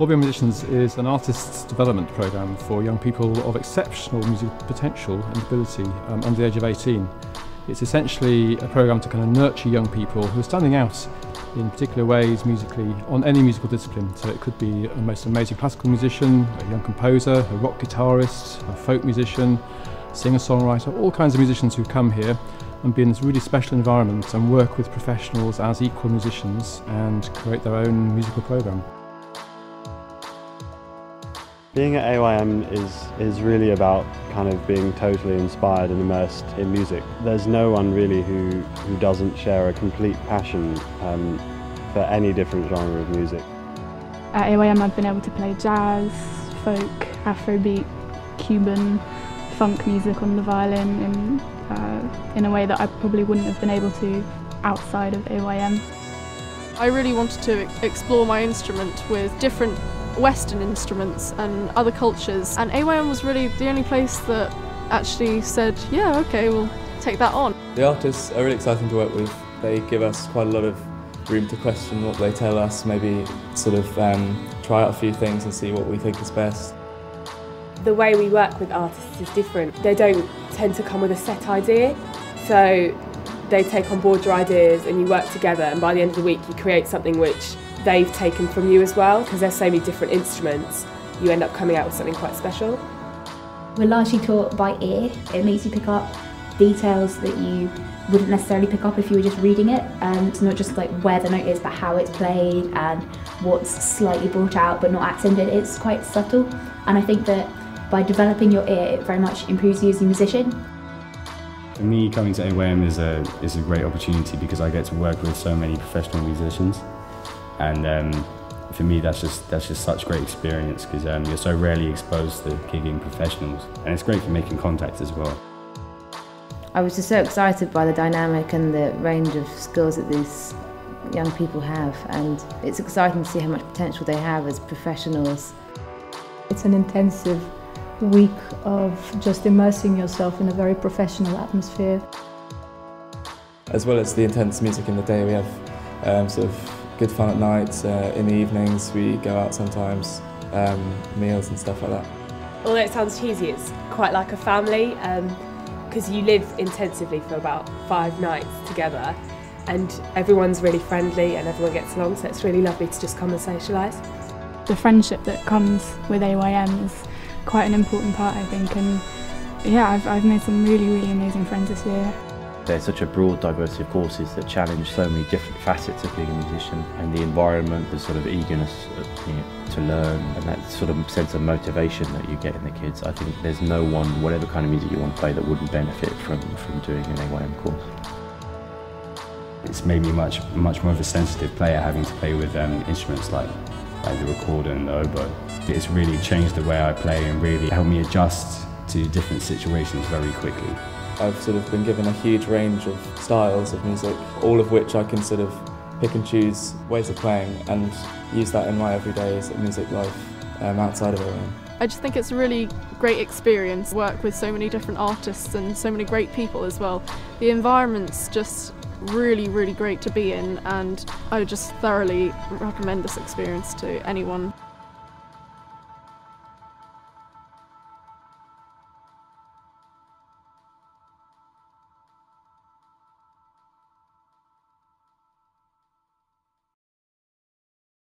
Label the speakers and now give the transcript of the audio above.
Speaker 1: Aldeburgh Young Musicians is an artists' development programme for young people of exceptional music potential and ability under the age of 18. It's essentially a programme to kind of nurture young people who are standing out in particular ways musically on any musical discipline. So it could be a most amazing classical musician, a young composer, a rock guitarist, a folk musician, singer-songwriter, all kinds of musicians who come here and be in this really special environment and work with professionals as equal musicians and create their own musical programme.
Speaker 2: Being at AYM is really about kind of being totally inspired and immersed in music. There's no one really who doesn't share a complete passion for any different genre of music.
Speaker 3: At AYM I've been able to play jazz, folk, Afrobeat, Cuban, funk music on the violin in a way that I probably wouldn't have been able to outside of AYM.
Speaker 4: I really wanted to explore my instrument with different Western instruments and other cultures, and AYM was really the only place that actually said, yeah, okay, we'll take that on.
Speaker 5: The artists are really exciting to work with. They give us quite a lot of room to question what they tell us, maybe sort of try out a few things and see what we think is best.
Speaker 6: The way we work with artists is different. They don't tend to come with a set idea, so they take on board your ideas and you work together, and by the end of the week you create something which they've taken from you as well. Because there's so many different instruments, you end up coming out with something quite special.
Speaker 7: We're largely taught by ear. It makes you pick up details that you wouldn't necessarily pick up if you were just reading it. It's not just like where the note is, but how it's played and what's slightly brought out but not accented. It's quite subtle, and I think that by developing your ear, it very much improves you as a musician.
Speaker 8: For me, coming to AYM is a great opportunity because I get to work with so many professional musicians, and for me that's just such great experience because you're so rarely exposed to gigging professionals, and it's great for making contacts as well.
Speaker 9: I was just so excited by the dynamic and the range of skills that these young people have, and it's exciting to see how much potential they have as professionals.
Speaker 10: It's an intensive week of just immersing yourself in a very professional atmosphere.
Speaker 5: As well as the intense music in the day, we have sort of good fun at night. In the evenings we go out sometimes, meals and stuff like that.
Speaker 6: Although it sounds cheesy, it's quite like a family, because you live intensively for about 5 nights together and everyone's really friendly and everyone gets along, so it's really lovely to just come and socialise.
Speaker 3: The friendship that comes with AYM is quite an important part, I think, and yeah, I've made some really amazing friends this year.
Speaker 11: There's such a broad diversity of courses that challenge so many different facets of being a musician, and the environment, the sort of eagerness to learn and that sort of sense of motivation that you get in the kids. I think there's no one, whatever kind of music you want to play, that wouldn't benefit from doing an AYM course.
Speaker 8: It's made me much more of a sensitive player, having to play with instruments like the recorder and the oboe. It's really changed the way I play and really helped me adjust to different situations very quickly.
Speaker 5: I've sort of been given a huge range of styles of music, all of which I can sort of pick and choose ways of playing and use that in my everyday music life outside of AYM.
Speaker 4: I just think it's a really great experience to work with so many different artists and so many great people as well. The environment's just really great to be in, and I would just thoroughly recommend this experience to anyone.